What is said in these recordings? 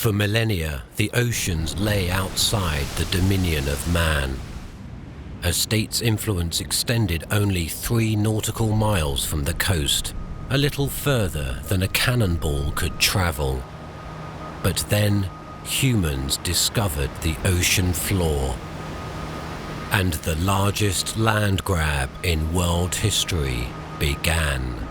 For millennia, the oceans lay outside the dominion of man. A state's influence extended only 3 nautical miles from the coast, a little further than a cannonball could travel. But then, humans discovered the ocean floor. And the largest land grab in world history began.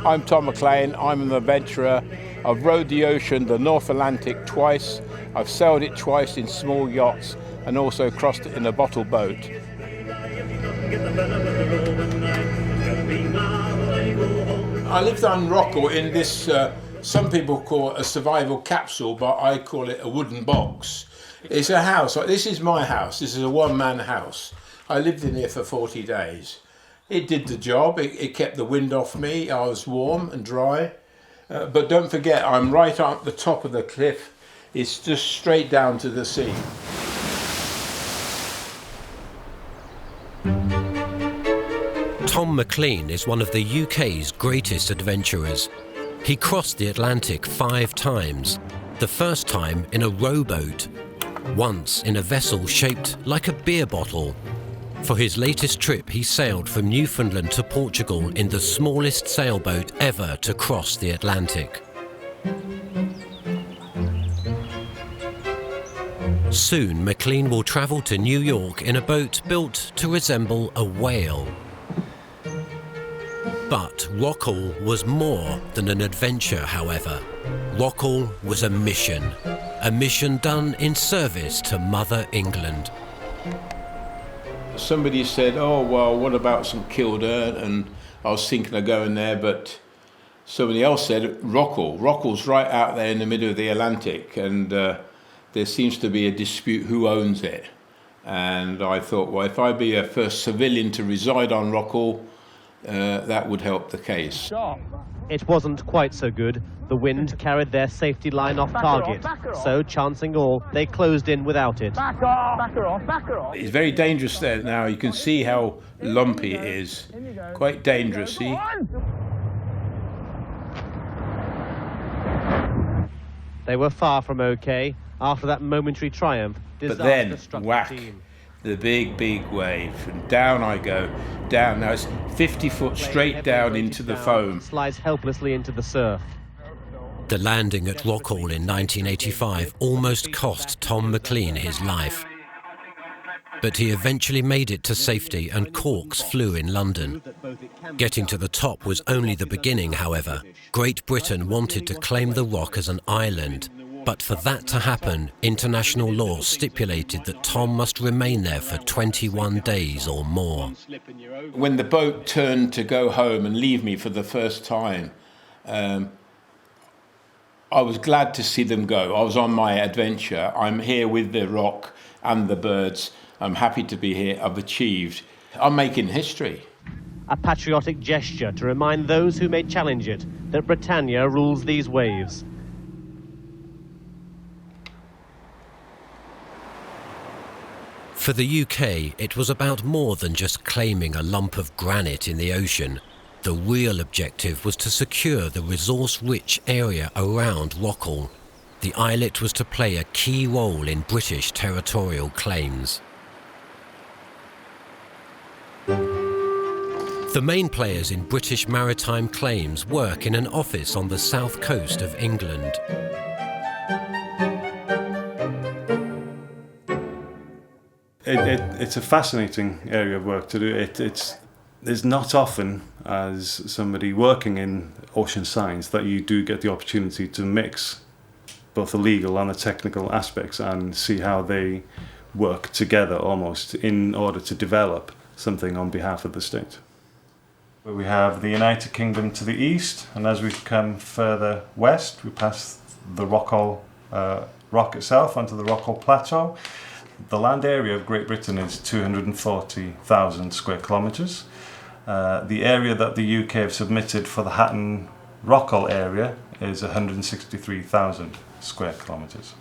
I'm Tom McLean, I'm an adventurer. I've rowed the ocean, the North Atlantic, twice. I've sailed it twice in small yachts and also crossed it in a bottle boat. I lived on Rockall in this, some people call it a survival capsule, but I call it a wooden box. It's a house, this is my house, this is a one-man house. I lived in here for 40 days. It did the job, it kept the wind off me, I was warm and dry. But don't forget, I'm right at the top of the cliff. It's just straight down to the sea. Tom McLean is one of the UK's greatest adventurers. He crossed the Atlantic 5 times, the first time in a rowboat, once in a vessel shaped like a beer bottle. For his latest trip, he sailed from Newfoundland to Portugal in the smallest sailboat ever to cross the Atlantic. Soon, McLean will travel to New York in a boat built to resemble a whale. But Rockall was more than an adventure, however. Rockall was a mission done in service to Mother England. Somebody said, oh, well, what about St Kilda? And I was thinking of going there, but somebody else said Rockall. Rockall's right out there in the middle of the Atlantic, and there seems to be a dispute who owns it. And I thought, well, if I'd be a first civilian to reside on Rockall, that would help the case. It wasn't quite so good. The wind carried their safety line off target, so chancing all, they closed in without it. Back off. It's very dangerous there now. You can see how lumpy it is. Quite dangerous, see? They were far from okay. After that momentary triumph, but then, struck whack, the team. the big wave, and down I go. Down, now it's 50 foot straight down into the foam. Slides helplessly into the surf. The landing at Rockall in 1985 almost cost Tom McLean his life. But he eventually made it to safety and corks flew in London. Getting to the top was only the beginning, however. Great Britain wanted to claim the rock as an island, but for that to happen, international law stipulated that Tom must remain there for 21 days or more. When the boat turned to go home and leave me for the first time, I was glad to see them go. I was on my adventure. I'm here with the rock and the birds. I'm happy to be here. I've achieved. I'm making history. A patriotic gesture to remind those who may challenge it that Britannia rules these waves. For the UK, it was about more than just claiming a lump of granite in the ocean. The real objective was to secure the resource-rich area around Rockall. The islet was to play a key role in British territorial claims. The main players in British maritime claims work in an office on the south coast of England. It's a fascinating area of work to do. It's not often, as somebody working in ocean science, that you do get the opportunity to mix both the legal and the technical aspects and see how they work together almost in order to develop something on behalf of the state. We have the United Kingdom to the east, and as we come further west, we pass the Rockall rock itself onto the Rockall Plateau. The land area of Great Britain is 240,000 square kilometres. The area that the UK have submitted for the Hatton Rockall area is 163,000 square kilometres.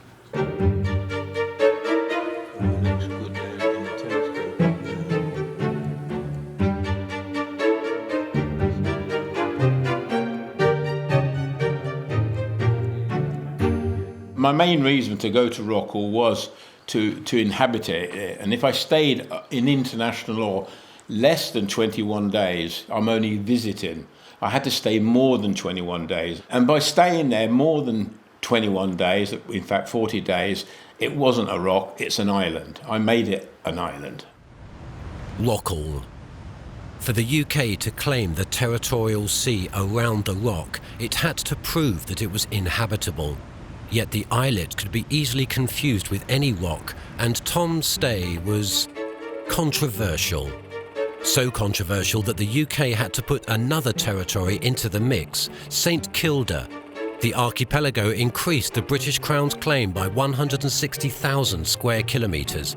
My main reason to go to Rockall was to inhabit it, and if I stayed in international law less than 21 days, I'm only visiting. I had to stay more than 21 days, and by staying there more than 21 days, in fact 40 days, it wasn't a rock, it's an island. I made it an island. Rockall. For the UK to claim the territorial sea around the rock, it had to prove that it was inhabitable. Yet the islet could be easily confused with any rock, and Tom's stay was controversial. So controversial that the UK had to put another territory into the mix, St Kilda. The archipelago increased the British Crown's claim by 160,000 square kilometres.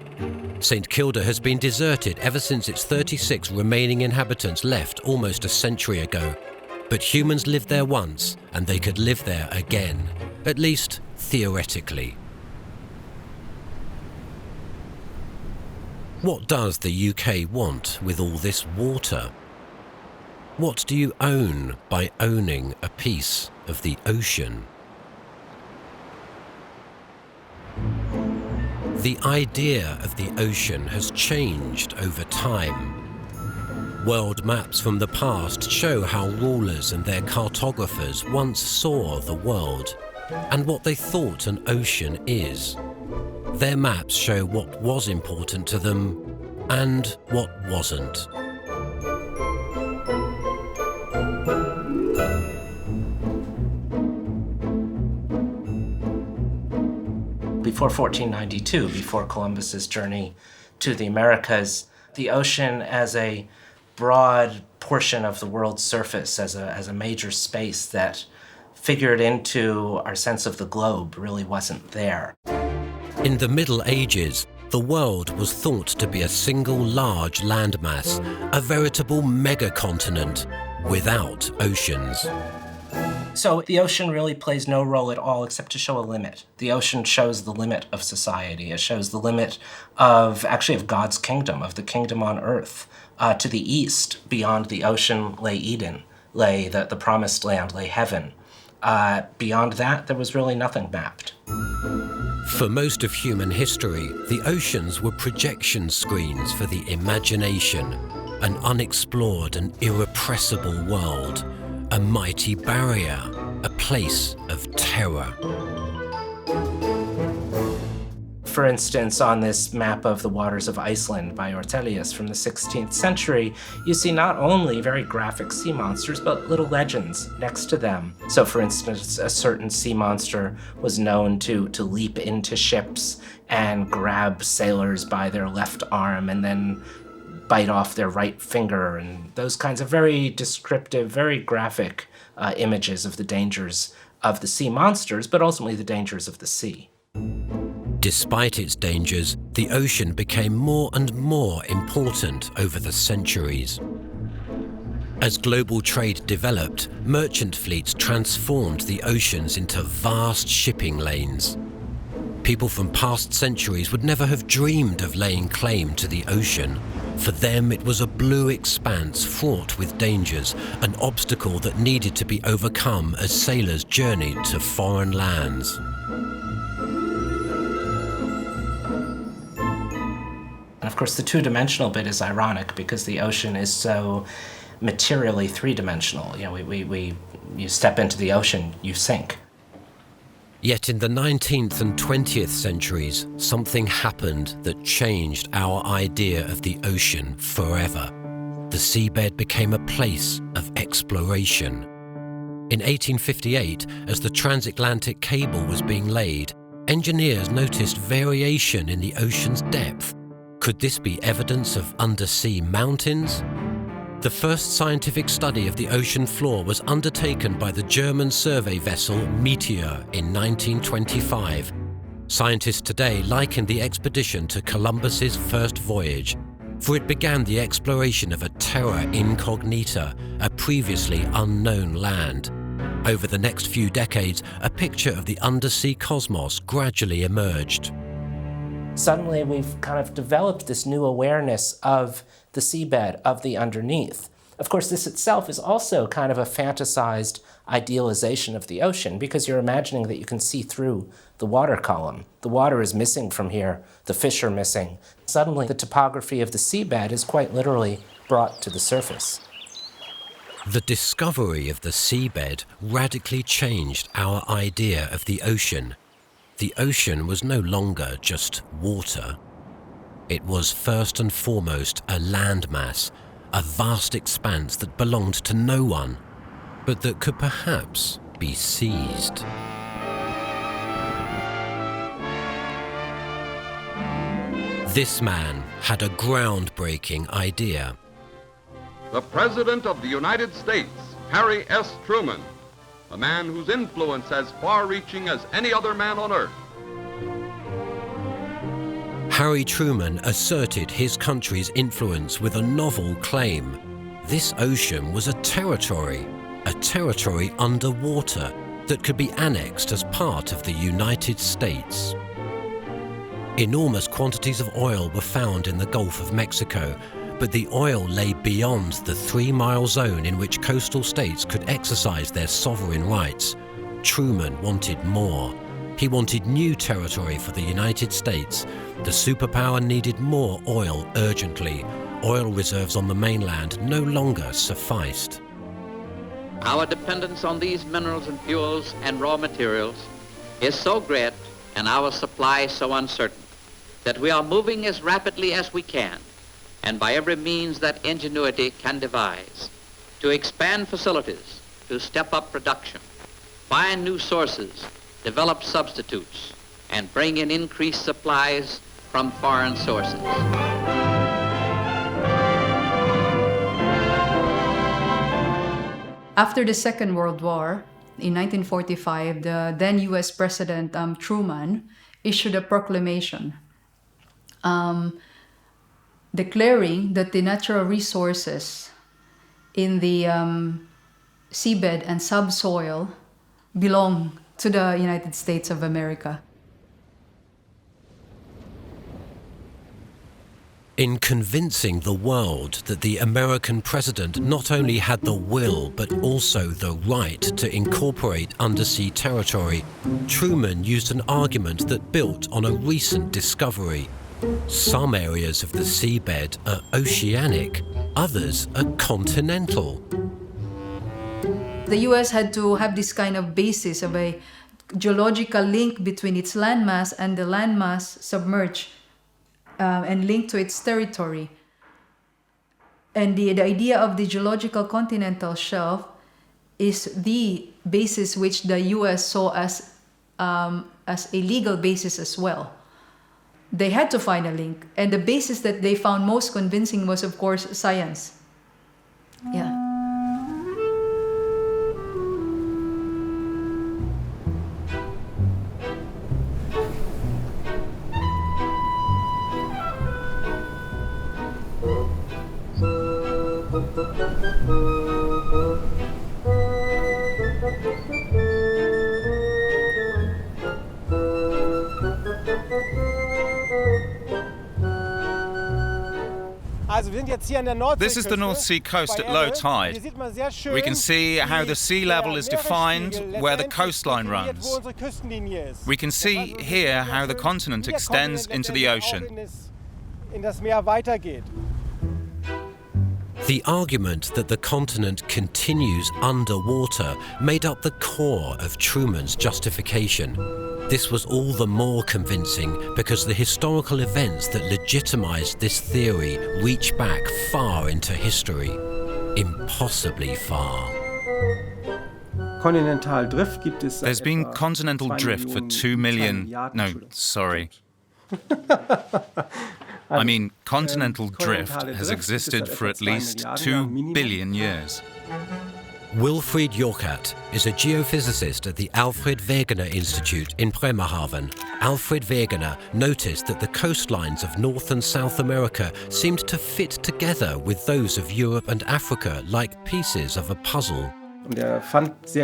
St Kilda has been deserted ever since its 36 remaining inhabitants left almost a century ago. But humans lived there once, and they could live there again, at least theoretically. What does the UK want with all this water? What do you own by owning a piece of the ocean? The idea of the ocean has changed over time. World maps from the past show how rulers and their cartographers once saw the world and what they thought an ocean is. Their maps show what was important to them and what wasn't. Before 1492, before Columbus's journey to the Americas, the ocean as a broad portion of the world's surface, as a major space that figured into our sense of the globe, really wasn't there. In the Middle Ages, the world was thought to be a single large landmass, a veritable megacontinent without oceans. So the ocean really plays no role at all except to show a limit. The ocean shows the limit of society. It shows the limit of God's kingdom, of the kingdom on earth. To the east, beyond the ocean, lay Eden, lay the promised land, lay heaven. Beyond that, there was really nothing mapped. For most of human history, the oceans were projection screens for the imagination, an unexplored and irrepressible world, a mighty barrier, a place of terror. For instance, on this map of the waters of Iceland by Ortelius from the 16th century, you see not only very graphic sea monsters, but little legends next to them. So for instance, a certain sea monster was known to leap into ships and grab sailors by their left arm and then bite off their right finger, and those kinds of very descriptive, very graphic images of the dangers of the sea monsters, but ultimately the dangers of the sea. Despite its dangers, the ocean became more and more important over the centuries. As global trade developed, merchant fleets transformed the oceans into vast shipping lanes. People from past centuries would never have dreamed of laying claim to the ocean. For them, it was a blue expanse fraught with dangers, an obstacle that needed to be overcome as sailors journeyed to foreign lands. And of course, the two-dimensional bit is ironic because the ocean is so materially three-dimensional. You know, you step into the ocean, you sink. Yet in the 19th and 20th centuries, something happened that changed our idea of the ocean forever. the seabed became a place of exploration. In 1858, as the transatlantic cable was being laid, engineers noticed variation in the ocean's depth. Could this be evidence of undersea mountains? The first scientific study of the ocean floor was undertaken by the German survey vessel Meteor in 1925. Scientists today liken the expedition to Columbus's first voyage, for it began the exploration of a terra incognita, a previously unknown land. Over the next few decades, a picture of the undersea cosmos gradually emerged. Suddenly we've kind of developed this new awareness of the seabed, of the underneath. Of course, this itself is also kind of a fantasized idealization of the ocean, because you're imagining that you can see through the water column. The water is missing from here, the fish are missing. Suddenly the topography of the seabed is quite literally brought to the surface. The discovery of the seabed radically changed our idea of the ocean. The ocean was no longer just water. It was first and foremost a landmass, a vast expanse that belonged to no one, but that could perhaps be seized. This man had a groundbreaking idea. The President of the United States, Harry S. Truman, a man whose influence as far-reaching as any other man on earth. Harry Truman asserted his country's influence with a novel claim. This ocean was a territory underwater that could be annexed as part of the United States. Enormous quantities of oil were found in the Gulf of Mexico, but the oil lay beyond the 3-mile zone in which coastal states could exercise their sovereign rights. Truman wanted more. He wanted new territory for the United States. The superpower needed more oil urgently. Oil reserves on the mainland no longer sufficed. Our dependence on these minerals and fuels and raw materials is so great and our supply so uncertain that we are moving as rapidly as we can and by every means that ingenuity can devise to expand facilities, to step up production, find new sources, develop substitutes, and bring in increased supplies from foreign sources. After the Second World War, in 1945, the then U.S. President Truman issued a proclamation declaring that the natural resources in the seabed and subsoil belong to the United States of America. In convincing the world that the American president not only had the will but also the right to incorporate undersea territory, Truman used an argument that built on a recent discovery. Some areas of the seabed are oceanic, others are continental. The U.S. had to have this kind of basis of a geological link between its landmass and the landmass submerged and linked to its territory. And the idea of the geological continental shelf is the basis which the U.S. saw as a legal basis as well. They had to find a link, and the basis that they found most convincing was, of course, science. Yeah. This is the North Sea coast at low tide. We can see how the sea level is defined where the coastline runs. We can see here how the continent extends into the ocean. The argument that the continent continues underwater made up the core of Truman's justification. This was all the more convincing because the historical events that legitimized this theory reach back far into history. Impossibly far. There's been continental drift for 2 million... No, sorry. I mean, continental drift has existed for at least 2 billion years. Wilfried Jorkat is a geophysicist at the Alfred Wegener Institute in Bremerhaven. Alfred Wegener noticed that the coastlines of North and South America seemed to fit together with those of Europe and Africa like pieces of a puzzle.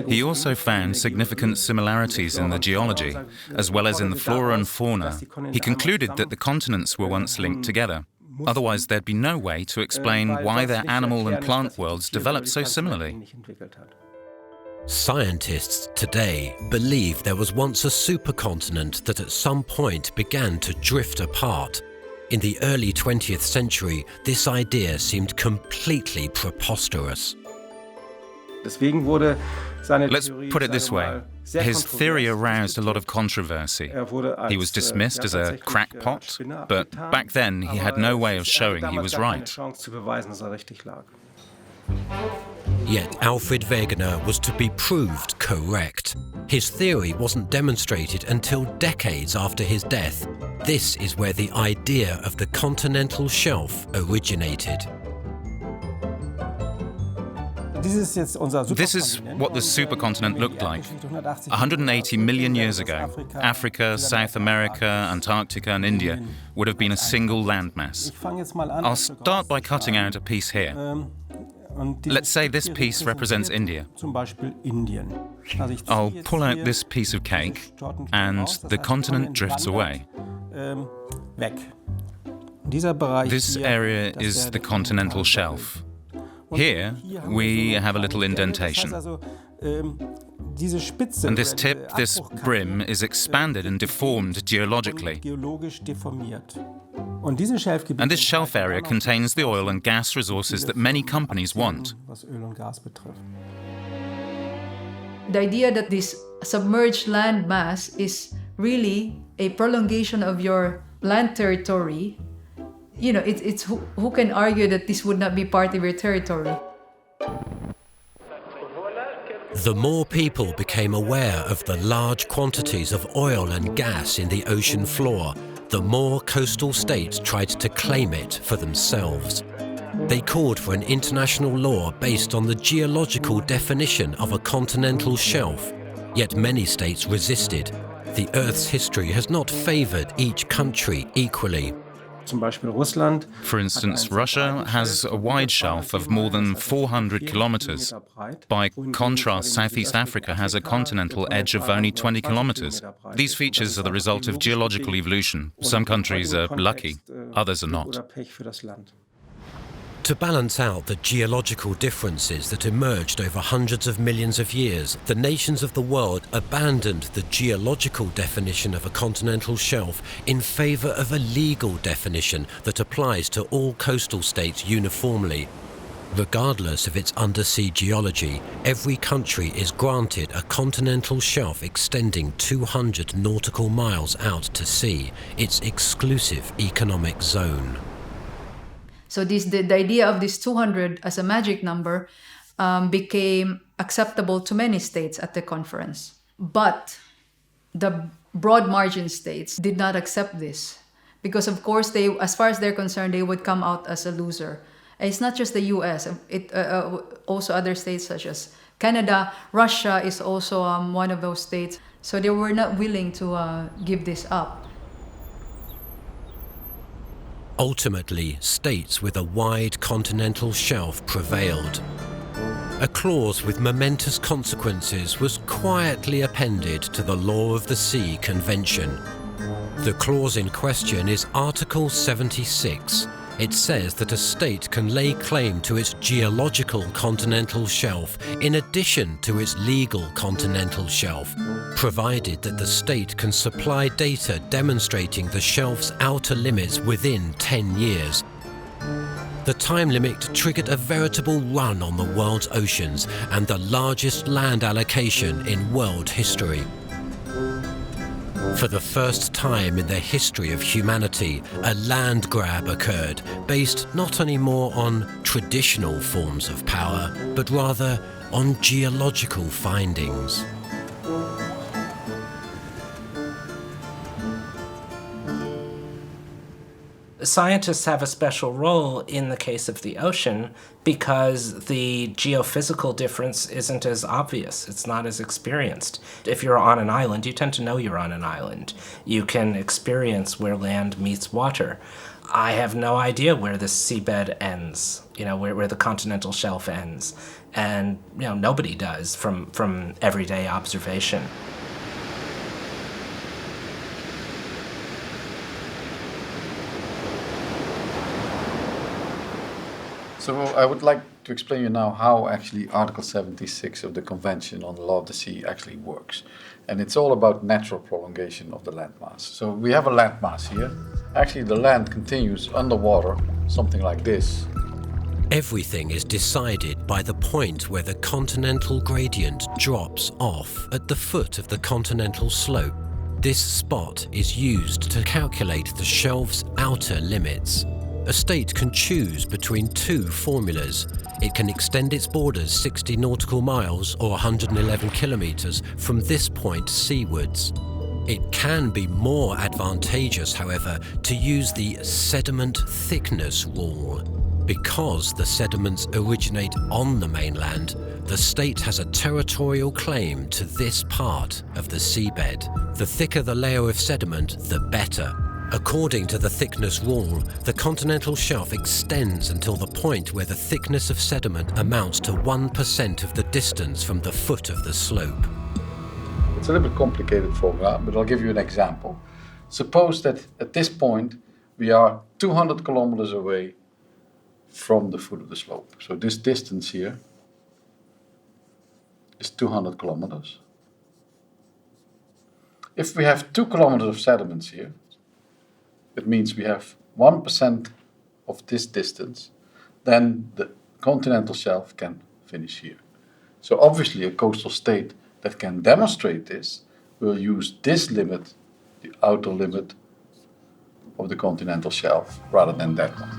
He also found significant similarities in the geology, as well as in the flora and fauna. He concluded that the continents were once linked together. Otherwise, there'd be no way to explain why their animal and plant worlds developed so similarly. Scientists today believe there was once a supercontinent that at some point began to drift apart. In the early 20th century, this idea seemed completely preposterous. Let's put it this way. His theory aroused a lot of controversy. He was dismissed as a crackpot, but back then he had no way of showing he was right. Yet Alfred Wegener was to be proved correct. His theory wasn't demonstrated until decades after his death. This is where the idea of the continental shelf originated. This is what the supercontinent looked like. 180 million years ago, Africa, South America, Antarctica and India would have been a single landmass. I'll start by cutting out a piece here. Let's say this piece represents India. I'll pull out this piece of cake and the continent drifts away. This area is the continental shelf. Here, we have a little indentation. And this tip, this brim, is expanded and deformed geologically. And this shelf area contains the oil and gas resources that many companies want. The idea that this submerged land mass is really a prolongation of your land territory. You know, it's who can argue that this would not be part of your territory? The more people became aware of the large quantities of oil and gas in the ocean floor, the more coastal states tried to claim it for themselves. They called for an international law based on the geological definition of a continental shelf, yet many states resisted. The Earth's history has not favored each country equally. For instance, Russia has a wide shelf of more than 400 kilometers. By contrast, Southeast Africa has a continental edge of only 20 kilometers. These features are the result of geological evolution. Some countries are lucky, others are not. To balance out the geological differences that emerged over hundreds of millions of years, the nations of the world abandoned the geological definition of a continental shelf in favor of a legal definition that applies to all coastal states uniformly. Regardless of its undersea geology, every country is granted a continental shelf extending 200 nautical miles out to sea, its exclusive economic zone. So the idea of this 200 as a magic number became acceptable to many states at the conference. But the broad margin states did not accept this because, of course, they, as far as they're concerned, they would come out as a loser. And it's not just the U.S. Also other states such as Canada, Russia is also one of those states. So they were not willing to give this up. Ultimately, states with a wide continental shelf prevailed. A clause with momentous consequences was quietly appended to the Law of the Sea Convention. The clause in question is Article 76. It says that a state can lay claim to its geological continental shelf in addition to its legal continental shelf, provided that the state can supply data demonstrating the shelf's outer limits within 10 years. The time limit triggered a veritable run on the world's oceans and the largest land allocation in world history. For the first time in the history of humanity, a land grab occurred, based not anymore on traditional forms of power, but rather on geological findings. Scientists have a special role in the case of the ocean because the geophysical difference isn't as obvious. It's not as experienced. If you're on an island, you tend to know you're on an island. You can experience where land meets water. I have no idea where the seabed ends, where the continental shelf ends. And, nobody does from everyday observation. So I would like to explain you now how actually Article 76 of the Convention on the Law of the Sea actually works. And it's all about natural prolongation of the landmass. So we have a landmass here. Actually, the land continues underwater, something like this. Everything is decided by the point where the continental gradient drops off at the foot of the continental slope. This spot is used to calculate the shelf's outer limits. A state can choose between two formulas. It can extend its borders 60 nautical miles or 111 kilometers from this point seawards. It can be more advantageous, however, to use the sediment thickness rule. Because the sediments originate on the mainland, the state has a territorial claim to this part of the seabed. The thicker the layer of sediment, the better. According to the thickness rule, the continental shelf extends until the point where the thickness of sediment amounts to 1% of the distance from the foot of the slope. It's a little bit complicated formula, but I'll give you an example. Suppose that at this point we are 200 kilometers away from the foot of the slope. So this distance here is 200 kilometers. If we have 2 kilometers of sediments here, it means we have 1% of this distance, then the continental shelf can finish here. So obviously a coastal state that can demonstrate this will use this limit, the outer limit of the continental shelf, rather than that one.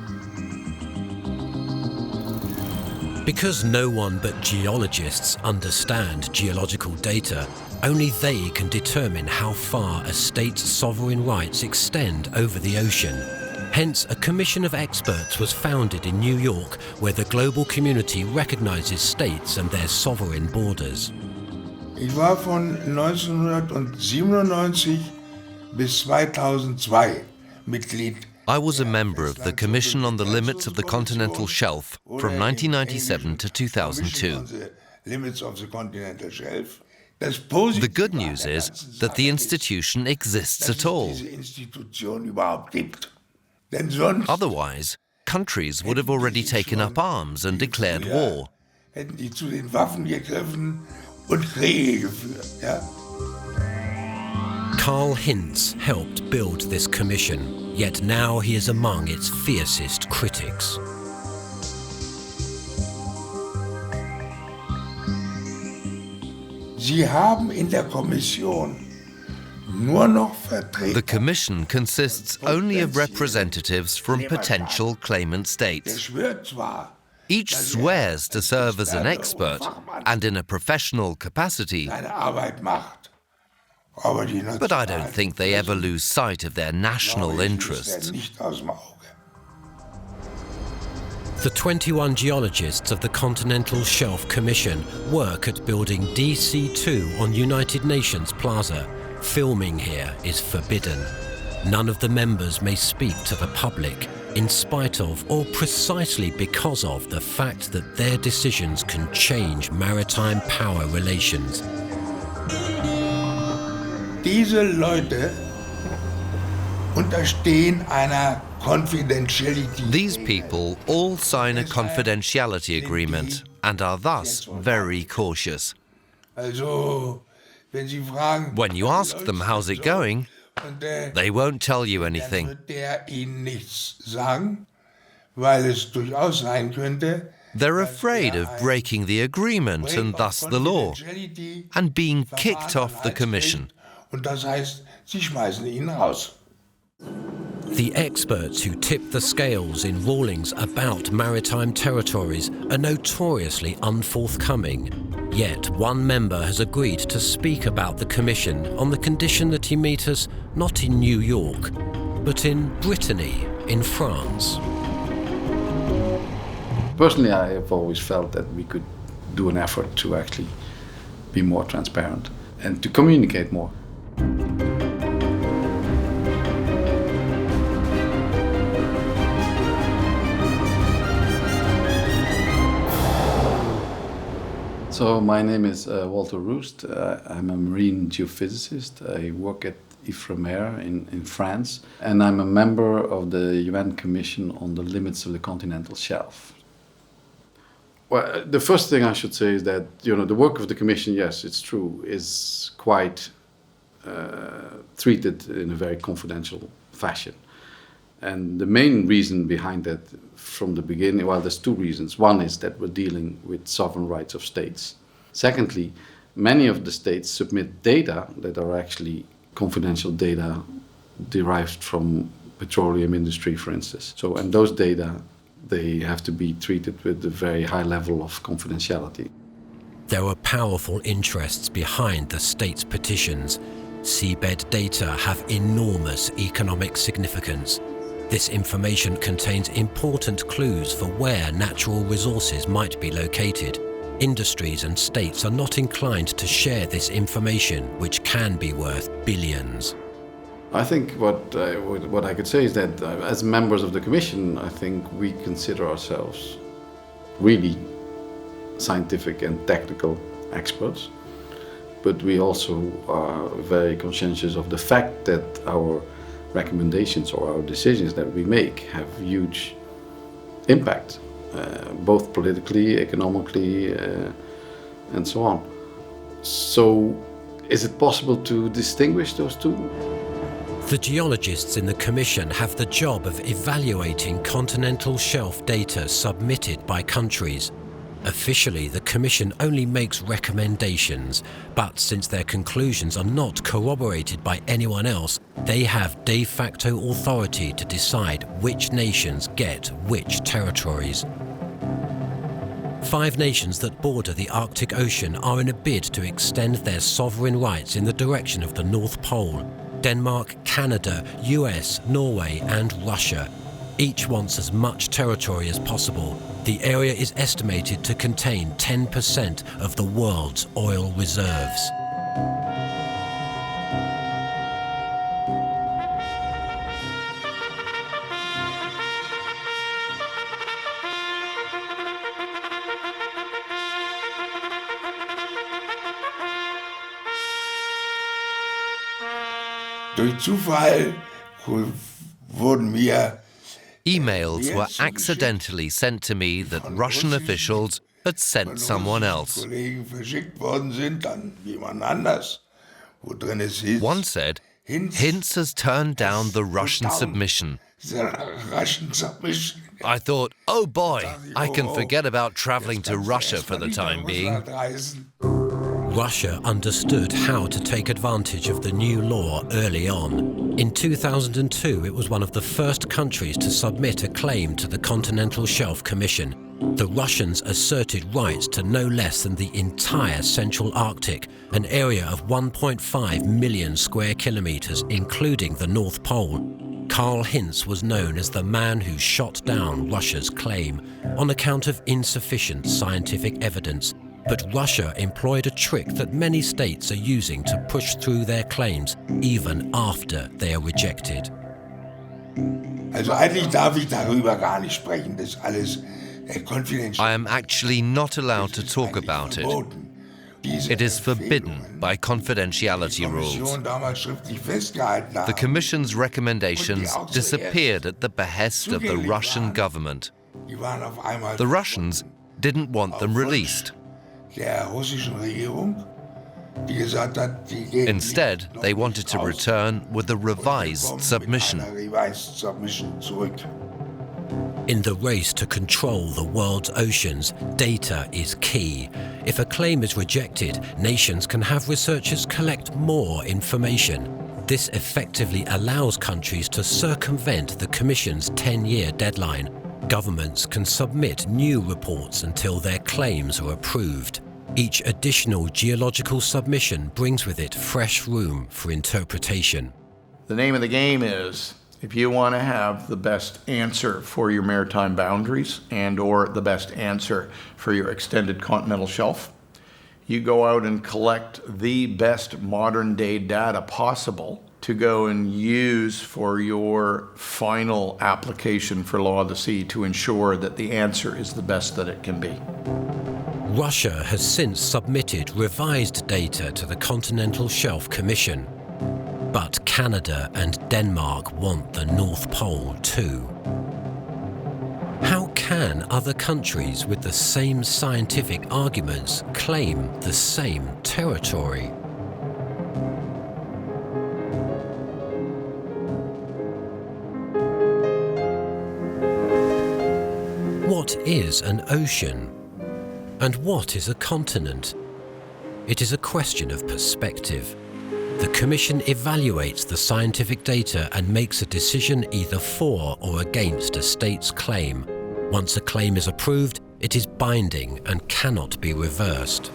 Because no one but geologists understand geological data, only they can determine how far a state's sovereign rights extend over the ocean. Hence, a commission of experts was founded in New York, where the global community recognizes states and their sovereign borders. Ich war von 1997 bis 2002 Mitglied. I was a member of the Commission on the Limits of the Continental Shelf from 1997 to 2002. The good news is that the institution exists at all. Otherwise, countries would have already taken up arms and declared war. Karl Hintz helped build this commission, yet now he is among its fiercest critics. Sie haben in der Kommission nur noch Vertreter. The Commission consists only of representatives from potential claimant states. Each swears to serve as an expert and in a professional capacity, but I don't think they ever lose sight of their national interests. The 21 geologists of the Continental Shelf Commission work at building DC2 on United Nations Plaza. Filming here is forbidden. None of the members may speak to the public, in spite of or precisely because of the fact that their decisions can change maritime power relations. Diese Leute unterstehen einer confidentiality. These people all sign a confidentiality agreement and are thus very cautious. When you ask them how's it going, they won't tell you anything. weil es durchaus sein könnte, They're afraid of breaking the agreement and thus the law, and being kicked off the commission. und das heißt, sie schmeißen ihn raus. The experts who tip the scales in rulings about maritime territories are notoriously unforthcoming. Yet one member has agreed to speak about the Commission on the condition that he meet us not in New York, but in Brittany, in France. Personally, I have always felt that we could do an effort to actually be more transparent and to communicate more. So my name is Walter Roest. I'm a marine geophysicist. I work at Ifremer in France, and I'm a member of the UN Commission on the Limits of the Continental Shelf. Well, the first thing I should say is that the work of the Commission, yes, it's true, is quite treated in a very confidential fashion. And the main reason behind that from the beginning, well, there's two reasons. One is that we're dealing with sovereign rights of states. Secondly, many of the states submit data that are actually confidential data derived from petroleum industry, for instance. And those data, they have to be treated with a very high level of confidentiality. There are powerful interests behind the states' petitions. Seabed data have enormous economic significance. This information contains important clues for where natural resources might be located. Industries and states are not inclined to share this information, which can be worth billions. I think what I could say is that as members of the Commission, I think we consider ourselves really scientific and technical experts, but we also are very conscientious of the fact that our recommendations or our decisions that we make have huge impact, both politically, economically, and so on. So, is it possible to distinguish those two? The geologists in the Commission have the job of evaluating continental shelf data submitted by countries. Officially, the Commission only makes recommendations, but since their conclusions are not corroborated by anyone else, they have de facto authority to decide which nations get which territories. 5 nations that border the Arctic Ocean are in a bid to extend their sovereign rights in the direction of the North Pole: Denmark, Canada, US, Norway, and Russia. Each wants as much territory as possible. The area is estimated to contain 10% of the world's oil reserves. Durch Zufall wurden mir Emails were accidentally sent to me that Russian officials had sent someone else. One said, Hinz has turned down the Russian submission. I thought, oh boy, I can forget about traveling to Russia for the time being. Russia understood how to take advantage of the new law early on. In 2002, it was one of the first countries to submit a claim to the Continental Shelf Commission. The Russians asserted rights to no less than the entire Central Arctic, an area of 1.5 million square kilometers, including the North Pole. Karl Hinz was known as the man who shot down Russia's claim on account of insufficient scientific evidence. But Russia employed a trick that many states are using to push through their claims even after they are rejected. I am actually not allowed to talk about it. It is forbidden by confidentiality rules. The Commission's recommendations disappeared at the behest of the Russian government. The Russians didn't want them released. Instead, they wanted to return with a revised submission. In the race to control the world's oceans, data is key. If a claim is rejected, nations can have researchers collect more information. This effectively allows countries to circumvent the Commission's 10-year deadline. Governments can submit new reports until their claims are approved. Each additional geological submission brings with it fresh room for interpretation. The name of the game is, if you want to have the best answer for your maritime boundaries and/or the best answer for your extended continental shelf, you go out and collect the best modern-day data possible to go and use for your final application for law of the sea to ensure that the answer is the best that it can be. Russia has since submitted revised data to the Continental Shelf Commission. But Canada and Denmark want the North Pole too. How can other countries with the same scientific arguments claim the same territory? What is an ocean? And what is a continent? It is a question of perspective. The Commission evaluates the scientific data and makes a decision either for or against a state's claim. Once a claim is approved, it is binding and cannot be reversed.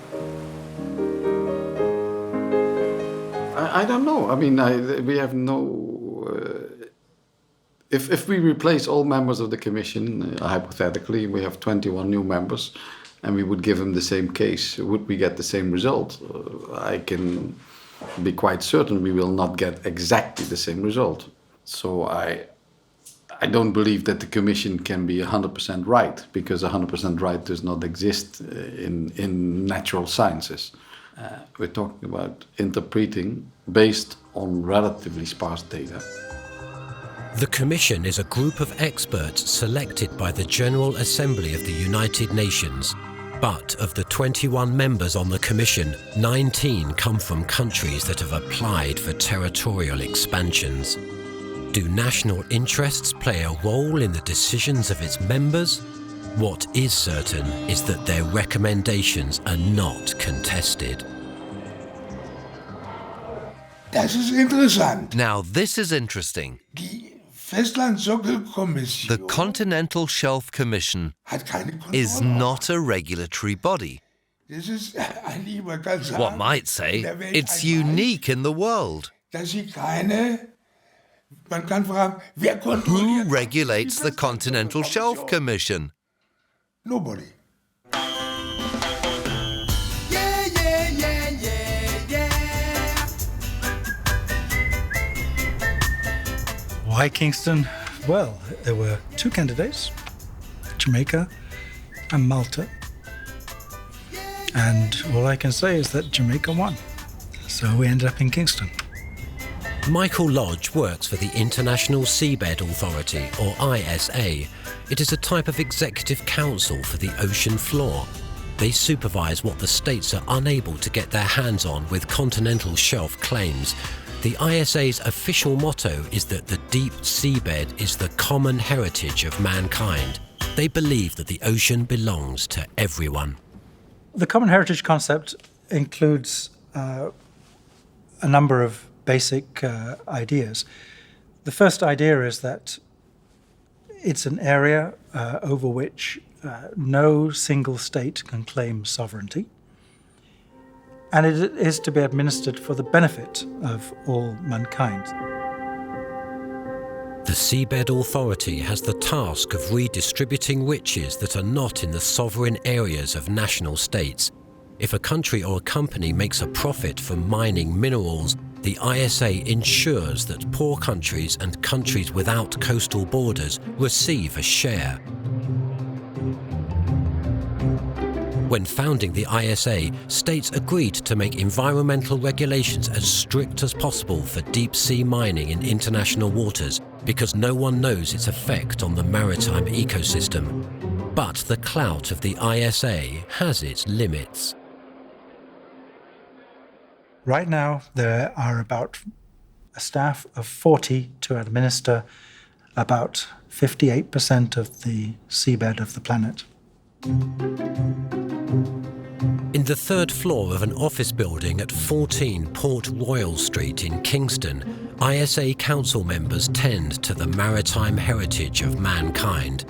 I don't know. I mean, we have no... If we replace all members of the Commission, hypothetically, we have 21 new members, and we would give them the same case, would we get the same result? I can be quite certain we will not get exactly the same result. So I don't believe that the Commission can be 100% right, because 100% right does not exist in natural sciences. We're talking about interpreting based on relatively sparse data. The Commission is a group of experts selected by the General Assembly of the United Nations. But of the 21 members on the Commission, 19 come from countries that have applied for territorial expansions. Do national interests play a role in the decisions of its members? What is certain is that their recommendations are not contested. Now this is interesting. The Continental Shelf Commission is not a regulatory body. One might say it's unique in the world. Who regulates the Continental Shelf Commission? Nobody. Why Kingston? Well, there were two candidates, Jamaica and Malta. And all I can say is that Jamaica won. So we ended up in Kingston. Michael Lodge works for the International Seabed Authority, or ISA. It is a type of executive council for the ocean floor. They supervise what the states are unable to get their hands on with continental shelf claims. The ISA's official motto is that the deep seabed is the common heritage of mankind. They believe that the ocean belongs to everyone. The common heritage concept includes a number of basic ideas. The first idea is that it's an area over which no single state can claim sovereignty, and it is to be administered for the benefit of all mankind. The Seabed Authority has the task of redistributing riches that are not in the sovereign areas of national states. If a country or a company makes a profit from mining minerals, the ISA ensures that poor countries and countries without coastal borders receive a share. When founding the ISA, states agreed to make environmental regulations as strict as possible for deep-sea mining in international waters, because no one knows its effect on the maritime ecosystem. But the clout of the ISA has its limits. Right now, there are about a staff of 40 to administer about 58% of the seabed of the planet. In the third floor of an office building at 14 Port Royal Street in Kingston, ISA council members tend to the maritime heritage of mankind,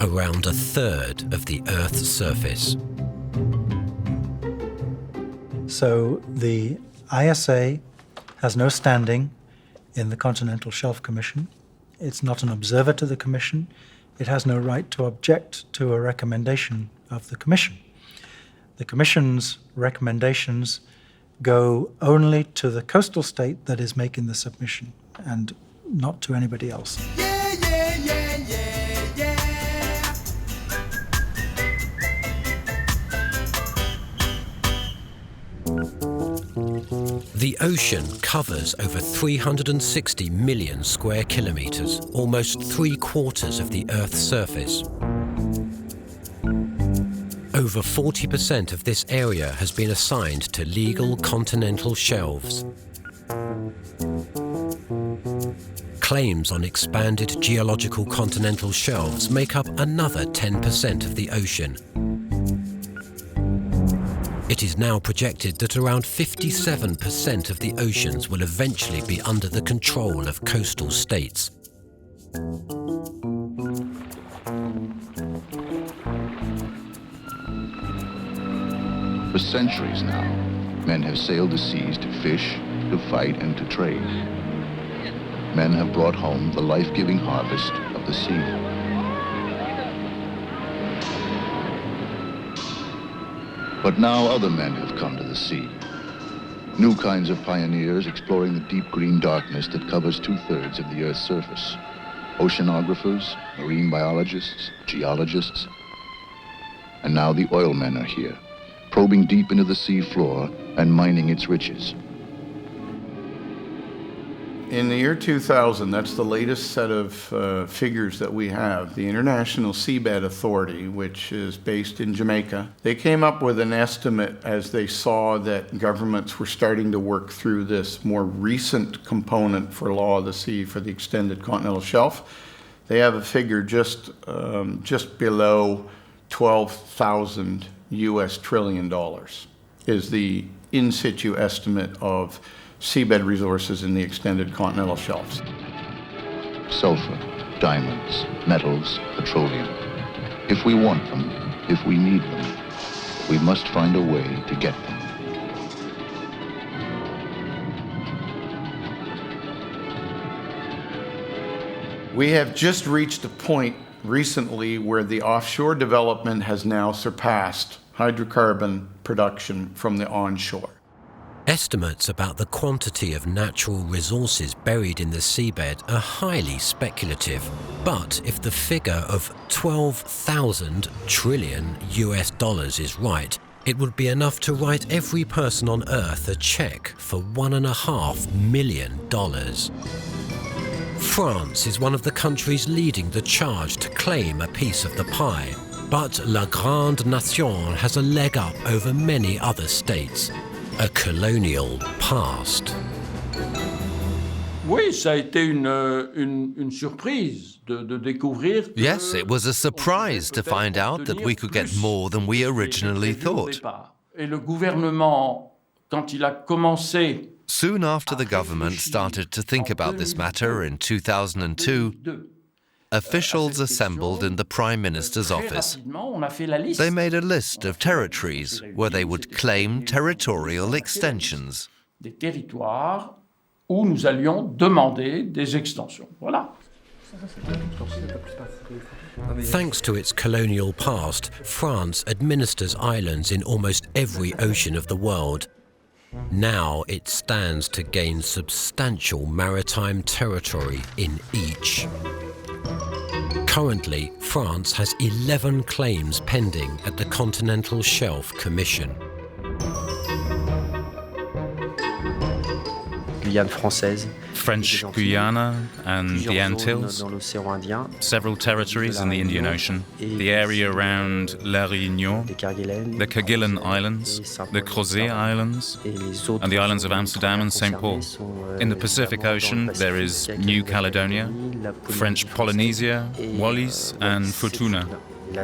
around a third of the Earth's surface. So the ISA has no standing in the Continental Shelf Commission. It's not an observer to the Commission. It has no right to object to a recommendation of the Commission. The Commission's recommendations go only to the coastal state that is making the submission and not to anybody else. The ocean covers over 360 million square kilometers, almost 3/4 of the Earth's surface. Over 40% of this area has been assigned to legal continental shelves. Claims on expanded geological continental shelves make up another 10% of the ocean. It is now projected that around 57% of the oceans will eventually be under the control of coastal states. For centuries now, men have sailed the seas to fish, to fight, and to trade. Men have brought home the life-giving harvest of the sea. But now other men have come to the sea. New kinds of pioneers exploring the deep green darkness that covers 2/3 of the Earth's surface. Oceanographers, marine biologists, geologists. And now the oil men are here, probing deep into the sea floor and mining its riches. In the year 2000, that's the latest set of figures that we have, the International Seabed Authority, which is based in Jamaica, they came up with an estimate as they saw that governments were starting to work through this more recent component for law of the sea for the extended continental shelf. They have a figure just below 12,000 US trillion dollars is the in situ estimate of seabed resources in the extended continental shelves. Sulfur, diamonds, metals, petroleum. If we want them, if we need them, we must find a way to get them. We have just reached a point recently where the offshore development has now surpassed hydrocarbon production from the onshore. Estimates about the quantity of natural resources buried in the seabed are highly speculative. But if the figure of 12,000 trillion US dollars is right, it would be enough to write every person on Earth a check for $1.5 million. France is one of the countries leading the charge to claim a piece of the pie. But La Grande Nation has a leg up over many other states. A colonial past. Oui, ça a été une surprise de découvrir. Yes, it was a surprise to find out that we could get more than we originally thought. Et le gouvernement, quand il a commencé. Soon after the government started to think about this matter in 2002, officials assembled in the Prime Minister's office. They made a list of territories where they would claim territorial extensions. Des territoires où nous allions demander des extensions. Voilà. Thanks to its colonial past, France administers islands in almost every ocean of the world. Now it stands to gain substantial maritime territory in each. Currently, France has 11 claims pending at the Continental Shelf Commission. Il French Guyana and the Antilles, several territories in the Indian Ocean, the area around La Réunion, the Kerguelen Islands, the Crozet Islands, and the islands of Amsterdam and St. Paul. In the Pacific Ocean, there is New Caledonia, French Polynesia, Wallis, and Futuna.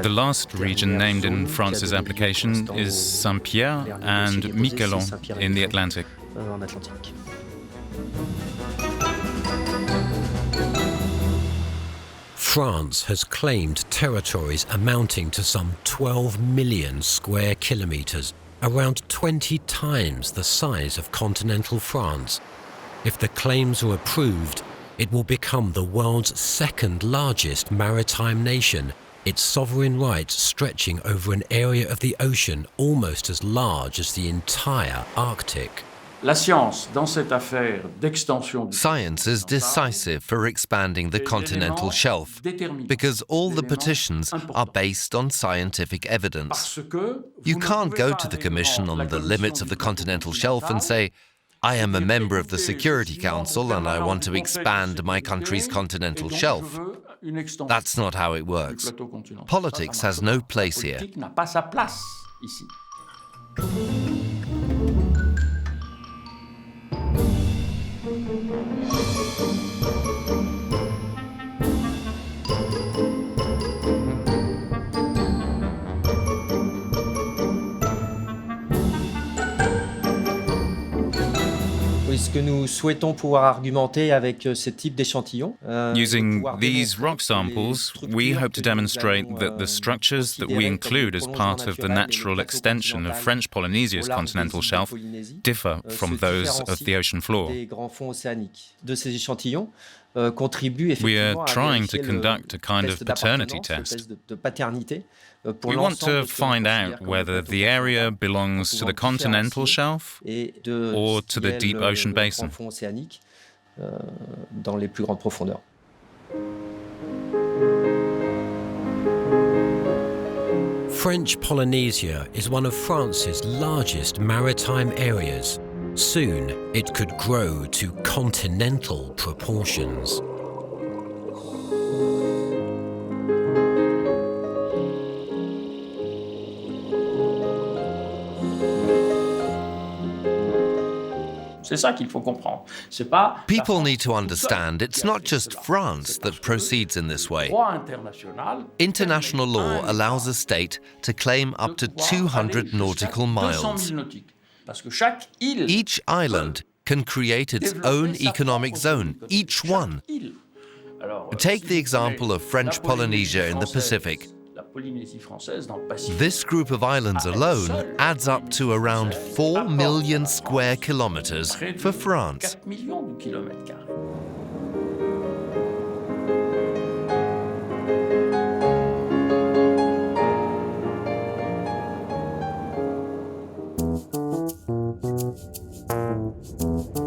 The last region named in France's application is Saint-Pierre and Miquelon in the Atlantic. France has claimed territories amounting to some 12 million square kilometres, around 20 times the size of continental France. If the claims are approved, it will become the world's second largest maritime nation, its sovereign rights stretching over an area of the ocean almost as large as the entire Arctic. Science is decisive for expanding the continental shelf because all the petitions are based on scientific evidence. You can't go to the Commission on the limits of the continental shelf and say, I am a member of the Security Council and I want to expand my country's continental shelf. That's not how it works. Politics has no place here. Using these rock samples, we hope to demonstrate that the structures that we include as part of the natural extension of French Polynesia's continental shelf differ from those of the ocean floor. We are trying to conduct a kind of paternity test. We want to find out whether the area belongs to the continental shelf or to the deep ocean basin. French Polynesia is one of France's largest maritime areas. Soon, it could grow to continental proportions. People need to understand it's not just France that proceeds in this way. International law allows a state to claim up to 200 nautical miles. Each island can create its own economic zone, each one. Take the example of French Polynesia in the Pacific. This group of islands alone adds up to around 4 million square kilometers for France.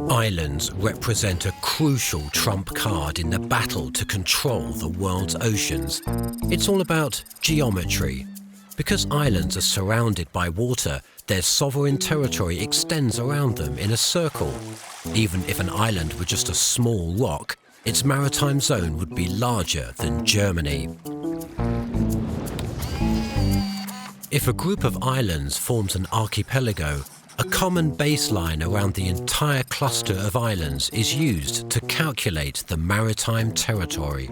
Islands represent a crucial trump card in the battle to control the world's oceans. It's all about geometry. Because islands are surrounded by water, their sovereign territory extends around them in a circle. Even if an island were just a small rock, its maritime zone would be larger than Germany. If a group of islands forms an archipelago, a common baseline around the entire cluster of islands is used to calculate the maritime territory.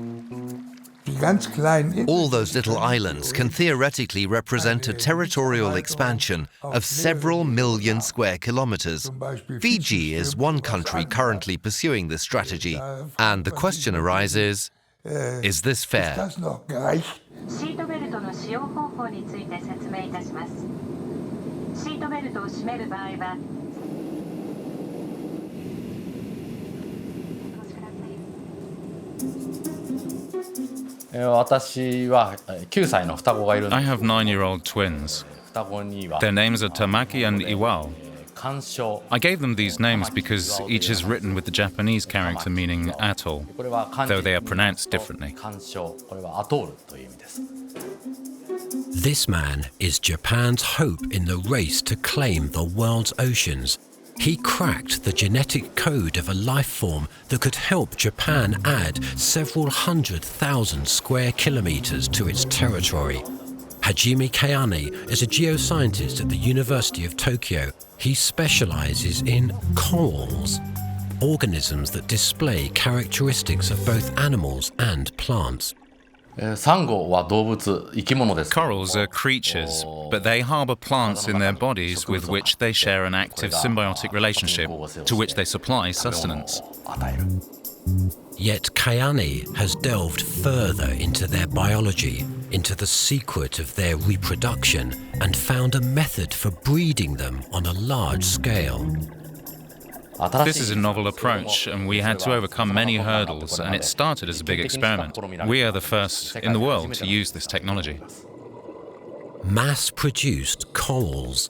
All those little islands can theoretically represent a territorial expansion of several million square kilometers. Fiji is one country currently pursuing this strategy, and the question arises, is this fair? I have 9-year-old twins. Their names are Tamaki and Iwao. I gave them these names because each is written with the Japanese character meaning atoll, though they are pronounced differently. This man is Japan's hope in the race to claim the world's oceans. He cracked the genetic code of a life form that could help Japan add several 100,000 square kilometers to its territory. Hajime Kayane is a geoscientist at the University of Tokyo. He specializes in corals, organisms that display characteristics of both animals and plants. Corals are creatures, but they harbour plants in their bodies with which they share an active symbiotic relationship, to which they supply sustenance. Yet Kayane has delved further into their biology, into the secret of their reproduction, and found a method for breeding them on a large scale. This is a novel approach, and we had to overcome many hurdles, and it started as a big experiment. We are the first in the world to use this technology. Mass-produced corals.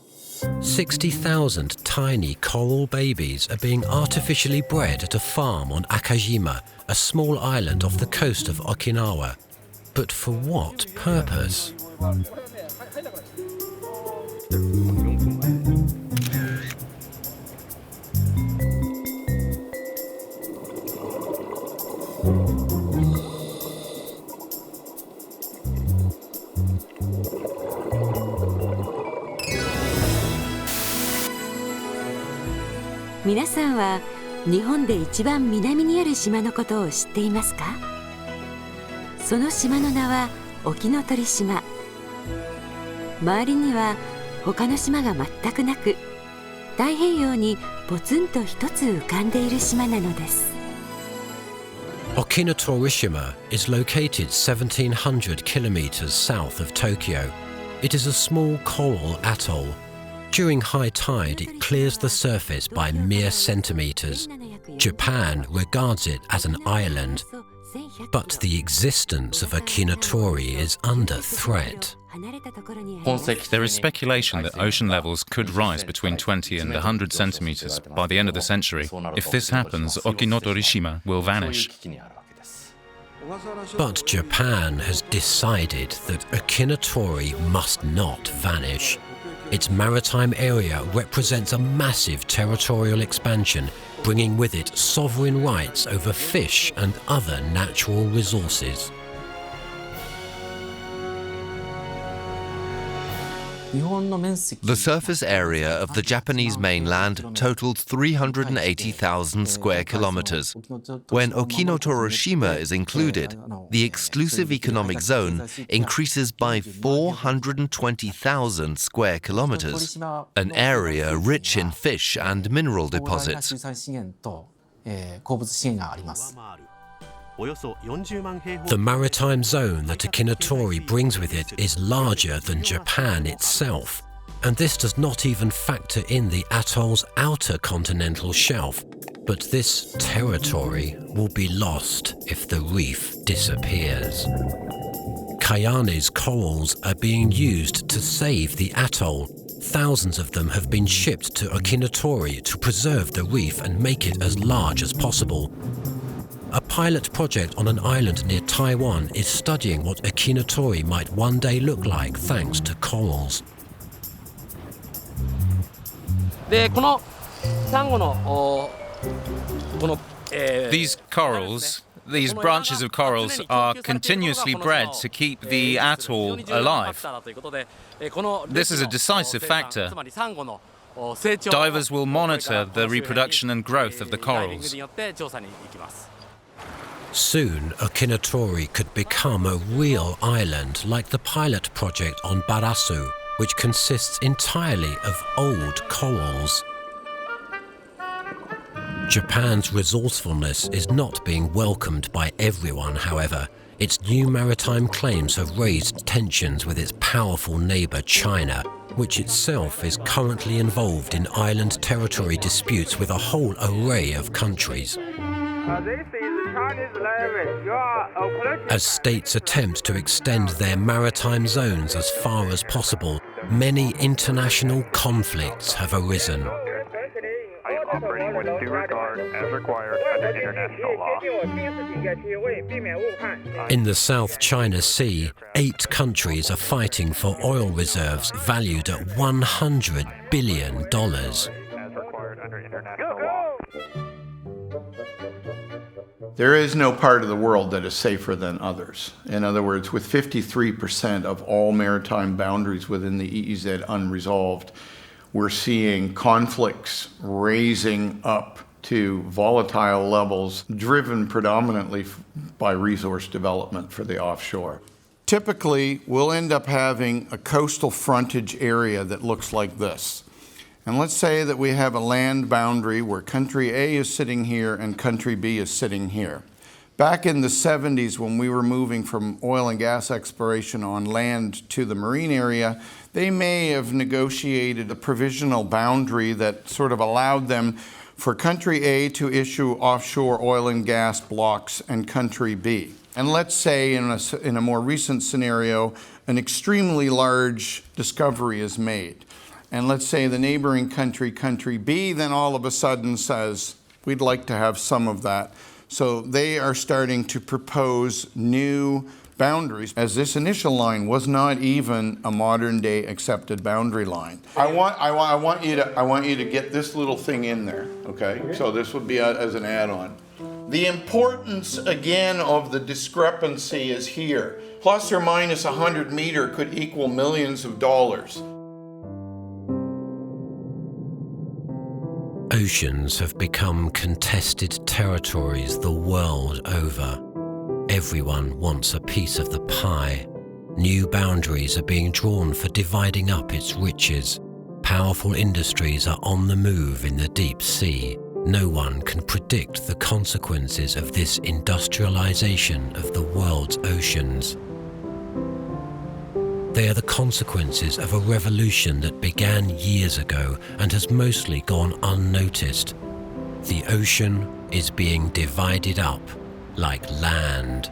60,000 tiny coral babies are being artificially bred at a farm on Akajima, a small island off the coast of Okinawa. But for what purpose? Minasan 皆さんは日本で一番南にある島のことを知っていますか？その島の名は沖ノ鳥島。周りには他の島が全くなく、太平洋にポツンと一つ浮かんでいる島なのです。Okinotorishima is located 1,700 kilometers south of Tokyo. It is a small coral atoll. During high tide, it clears the surface by mere centimeters. Japan regards it as an island, but the existence of Okinotori is under threat. There is speculation that ocean levels could rise between 20 and 100 centimeters by the end of the century. If this happens, Okinotorishima will vanish. But Japan has decided that Okinotori must not vanish. Its maritime area represents a massive territorial expansion, bringing with it sovereign rights over fish and other natural resources. The surface area of the Japanese mainland totaled 380,000 square kilometers. When Okinotorishima is included, the exclusive economic zone increases by 420,000 square kilometers, an area rich in fish and mineral deposits. The maritime zone that Okinotori brings with it is larger than Japan itself, and this does not even factor in the atoll's outer continental shelf. But this territory will be lost if the reef disappears. Kayane's corals are being used to save the atoll. Thousands of them have been shipped to Okinotori to preserve the reef and make it as large as possible. A pilot project on an island near Taiwan is studying what Okinotori might one day look like thanks to corals. These corals, these branches of corals, are continuously bred to keep the atoll alive. This is a decisive factor. Divers will monitor the reproduction and growth of the corals. Soon, Okinotori could become a real island like the pilot project on Barasu, which consists entirely of old corals. Japan's resourcefulness is not being welcomed by everyone, however. Its new maritime claims have raised tensions with its powerful neighbour China, which itself is currently involved in island territory disputes with a whole array of countries. As states attempt to extend their maritime zones as far as possible, many international conflicts have arisen. Operating with due regard as required under international law. In the South China Sea, 8 countries are fighting for oil reserves valued at $100 billion. under international law. There is no part of the world that is safer than others. In other words, with 53% of all maritime boundaries within the EEZ unresolved, we're seeing conflicts raising up to volatile levels driven predominantly by resource development for the offshore. Typically, we'll end up having a coastal frontage area that looks like this. And let's say that we have a land boundary where country A is sitting here and country B is sitting here. Back in the 70s, when we were moving from oil and gas exploration on land to the marine area, they may have negotiated a provisional boundary that sort of allowed them for country A to issue offshore oil and gas blocks and country B. And let's say in a more recent scenario, an extremely large discovery is made. And let's say the neighboring country, country B, then all of a sudden says, we'd like to have some of that. So they are starting to propose new boundaries, as this initial line was not even a modern day accepted boundary line. I want you to get this little thing in there, okay? So this would be as an add-on. The importance, again, of the discrepancy is here. Plus or minus 100 meter could equal millions of dollars. Oceans have become contested territories the world over. Everyone wants a piece of the pie. New boundaries are being drawn for dividing up its riches. Powerful industries are on the move in the deep sea. No one can predict the consequences of this industrialization of the world's oceans. They are the consequences of a revolution that began years ago and has mostly gone unnoticed. The ocean is being divided up like land.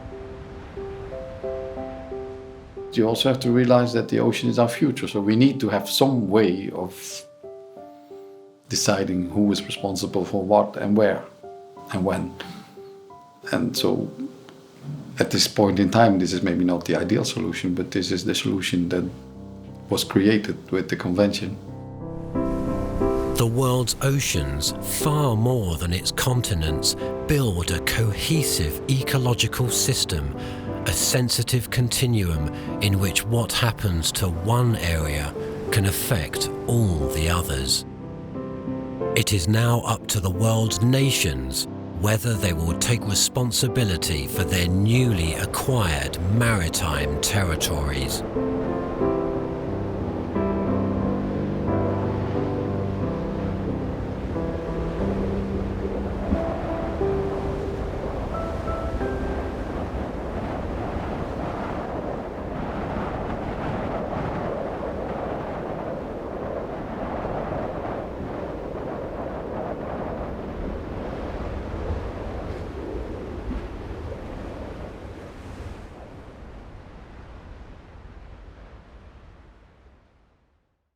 You also have to realize that the ocean is our future, so we need to have some way of deciding who is responsible for what and where and when. And so at this point in time, this is maybe not the ideal solution, but this is the solution that was created with the convention. The world's oceans, far more than its continents, build a cohesive ecological system, a sensitive continuum in which what happens to one area can affect all the others. It is now up to the world's nations whether they will take responsibility for their newly acquired maritime territories.